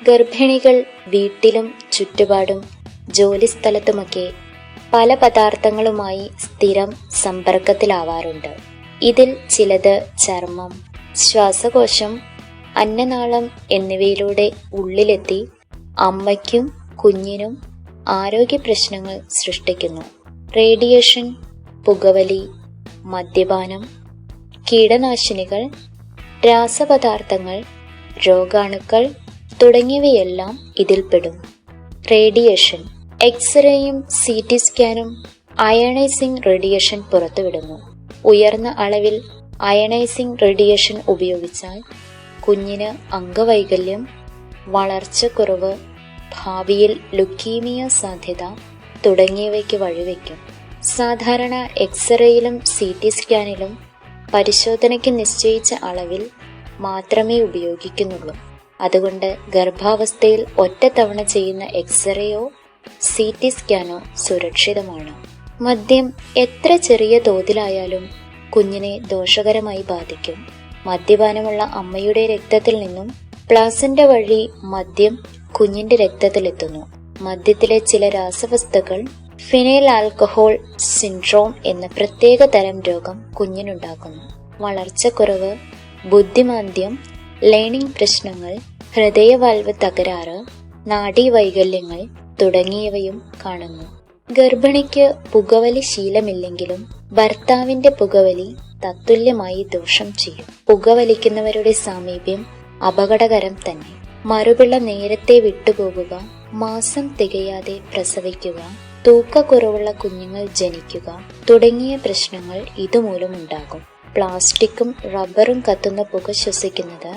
ഗർഭിണികൾ വീട്ടിലും ചുറ്റുപാടും ജോലിസ്ഥലത്തുമൊക്കെ പല പദാർത്ഥങ്ങളുമായി സ്ഥിരം സമ്പർക്കത്തിലാവാറുണ്ട്. ഇതിൽ ചിലത് ചർമ്മം, ശ്വാസകോശം, അന്നനാളം എന്നിവയിലൂടെ ഉള്ളിലെത്തി അമ്മയ്ക്കും കുഞ്ഞിനും ആരോഗ്യ പ്രശ്നങ്ങൾ സൃഷ്ടിക്കുന്നു. റേഡിയേഷൻ, പുകവലി, മദ്യപാനം, കീടനാശിനികൾ, രാസപദാർത്ഥങ്ങൾ, രോഗാണുക്കൾ തുടങ്ങിയവയെല്ലാം ഇതിൽപ്പെടും. റേഡിയേഷൻ: എക്സ്റേയും CT സ്കാനും അയണൈസിംഗ് റേഡിയേഷൻ പുറത്തുവിടുന്നു. ഉയർന്ന അളവിൽ അയണൈസിംഗ് റേഡിയേഷൻ ഉപയോഗിച്ചാൽ കുഞ്ഞിന് അംഗവൈകല്യം, വളർച്ചക്കുറവ്, ഭാവിയിൽ ലുക്കീമിയ സാധ്യത തുടങ്ങിയവയ്ക്ക് വഴിവെക്കും. സാധാരണ എക്സ്റേയിലും CT സ്കാനിലും പരിശോധനയ്ക്ക് നിശ്ചയിച്ച അളവിൽ മാത്രമേ ഉപയോഗിക്കുന്നുള്ളൂ. അതുകൊണ്ട് ഗർഭാവസ്ഥയിൽ ഒറ്റത്തവണ ചെയ്യുന്ന എക്സ്റേയോ CT സ്കാനോ സുരക്ഷിതമാണ്. മദ്യം എത്ര ചെറിയ തോതിലായാലും കുഞ്ഞിനെ ദോഷകരമായി ബാധിക്കും. മദ്യപാനമുള്ള അമ്മയുടെ രക്തത്തിൽ നിന്നും പ്ലാസന്റ വഴി മദ്യം കുഞ്ഞിന്റെ രക്തത്തിലെത്തുന്നു. മദ്യത്തിലെ ചില രാസവസ്തുക്കൾ ഫിനൈൽ ആൽക്കഹോൾ സിൻഡ്രോം എന്ന പ്രത്യേക തരം രോഗം കുഞ്ഞിനുണ്ടാക്കുന്നു. വളർച്ചക്കുറവ്, ബുദ്ധിമാന്ദ്യം, ലേണിംഗ് പ്രശ്നങ്ങൾ, ഹൃദയവാൽവ് തകരാറ്, നാഡീവൈകല്യങ്ങൾ തുടങ്ങിയവയും കാണുന്നു. ഗർഭിണിക്ക് പുകവലി ശീലമില്ലെങ്കിലും ഭർത്താവിന്റെ പുകവലി തത്തുല്യമായി ദോഷം ചെയ്യും. പുകവലിക്കുന്നവരുടെ സാമീപ്യം അപകടകരം തന്നെ. മറുപിള്ള നേരത്തെ വിട്ടുപോകുക, മാസം തികയാതെ പ്രസവിക്കുക, തൂക്കക്കുറവുള്ള കുഞ്ഞുങ്ങൾ ജനിക്കുക തുടങ്ങിയ പ്രശ്നങ്ങൾ ഇതുമൂലമുണ്ടാകും. പ്ലാസ്റ്റിക്കും റബ്ബറും കത്തുന്ന പുക ശ്വസിക്കുന്നത്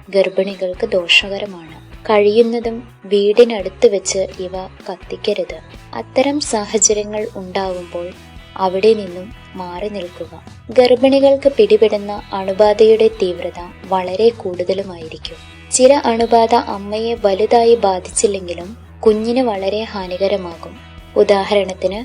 ഗർഭിണികൾക്ക് ദോഷകരമാണ്. കഴിയുന്നതും വീടിനടുത്ത് വെച്ച് ഇവ കത്തിക്കരുത്. അത്തരം സാഹചര്യങ്ങൾ ഉണ്ടാകുമ്പോൾ അവിടെ നിന്നും മാറി നിൽക്കുക. ഗർഭിണികൾക്ക് പിടിപെടുന്ന അണുബാധയുടെ തീവ്രത വളരെ കൂടുതലുമായിരിക്കും. ചില അണുബാധ അമ്മയെ വലുതായി ബാധിച്ചില്ലെങ്കിലും കുഞ്ഞിന് വളരെ ഹാനികരമാകും. ഉദാഹരണത്തിന്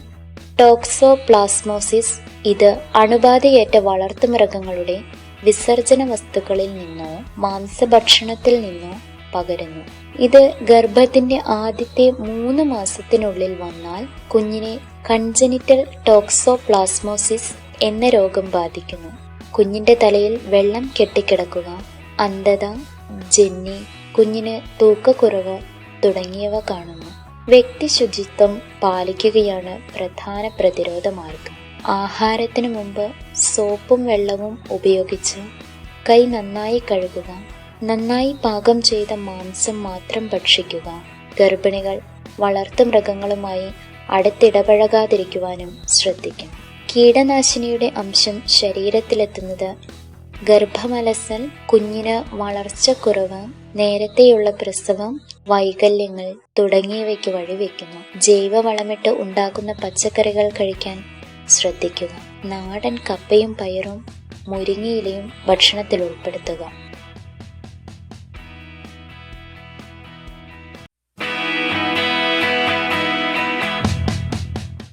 ടോക്സോപ്ലാസ്മോസിസ്. ഇത് അണുബാധയേറ്റ വളർത്തുമൃഗങ്ങളുടെ വിസർജന വസ്തുക്കളിൽ നിന്നോ മാംസഭക്ഷണത്തിൽ നിന്നോ പകരുന്നു. ഇത് ഗർഭത്തിന്റെ ആദ്യത്തെ 3 മാസത്തിനുള്ളിൽ വന്നാൽ കുഞ്ഞിനെ കൺജനിറ്റൽ ടോക്സോപ്ലാസ്മോസിസ് എന്ന രോഗം ബാധിക്കുന്നു. കുഞ്ഞിന്റെ തലയിൽ വെള്ളം കെട്ടിക്കിടക്കുക, അന്ധത, ജന്നി, കുഞ്ഞിന് തൂക്കക്കുറവ് തുടങ്ങിയവ കാണുന്നു. വ്യക്തി ശുചിത്വം പാലിക്കുകയാണ് പ്രധാന പ്രതിരോധ മാർഗം. ആഹാരത്തിനു മുമ്പ് സോപ്പും വെള്ളവും ഉപയോഗിച്ച് കൈ നന്നായി കഴുകുക. നന്നായി പാകം ചെയ്ത മാംസം മാത്രം ഭക്ഷിക്കുക. ഗർഭിണികൾ വളർത്തുമൃഗങ്ങളുമായി അടുത്തിടപഴകാതിരിക്കുവാനും ശ്രദ്ധിക്കണം. കീടനാശിനിയുടെ അംശം ശരീരത്തിലെത്തുന്നത് ഗർഭമലസൽ, കുഞ്ഞിന് വളർച്ചക്കുറവ്, നേരത്തെയുള്ള പ്രസവം, വൈകല്യങ്ങൾ തുടങ്ങിയവയ്ക്ക് വഴിവെക്കുന്നു. ജൈവവളമിട്ട് ഉണ്ടാക്കുന്ന പച്ചക്കറികൾ കഴിക്കാൻ ശ്രദ്ധിക്കുക. നാടൻ കപ്പയും പയറും മുരിങ്ങയിലയും ഭക്ഷണത്തിൽ ഉൾപ്പെടുത്തുക.